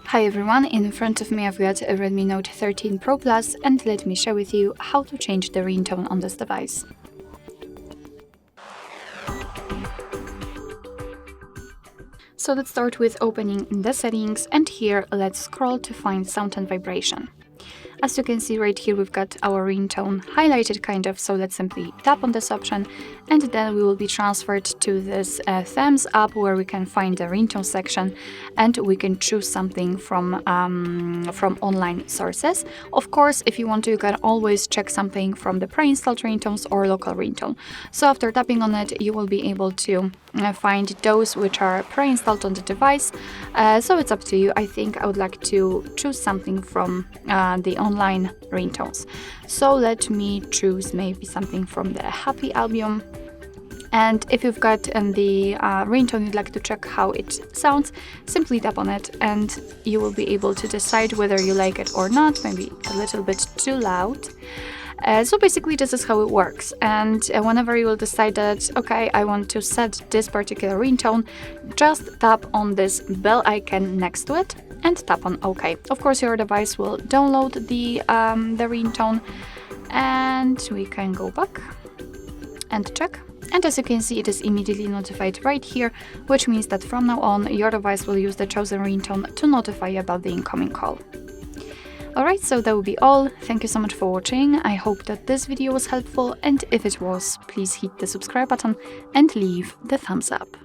Hi everyone, in front of me I've got a Redmi Note 13 Pro Plus, and let me share with you how to change the ringtone on this device. So let's start with opening the settings, and here let's scroll to find sound and vibration. As you can see right here, we've got our ringtone highlighted kind of, so let's simply tap on this option, and then we will be transferred to this thumbs up where we can find the ringtone section, and we can choose something from online sources. Of course, if you want to, you can always check something from the pre-installed ringtones or local ringtone. So after tapping on it, you will be able to find those which are pre-installed on the device. So it's up to you. I think I would like to choose something from the online ringtones. So let me choose maybe something from the Happy album. And if you've got the ringtone you'd like to check how it sounds, simply tap on it and you will be able to decide whether you like it or not, maybe a little bit too loud. So basically this is how it works, and whenever you will decide that, okay, I want to set this particular ringtone, just tap on this bell icon next to it and tap on OK. Of course your device will download the ringtone, and we can go back and check. And as you can see, it is immediately notified right here, which means that from now on your device will use the chosen ringtone to notify you about the incoming call. Alright, so that will be all. Thank you so much for watching. I hope that this video was helpful, and if it was, please hit the subscribe button and leave the thumbs up.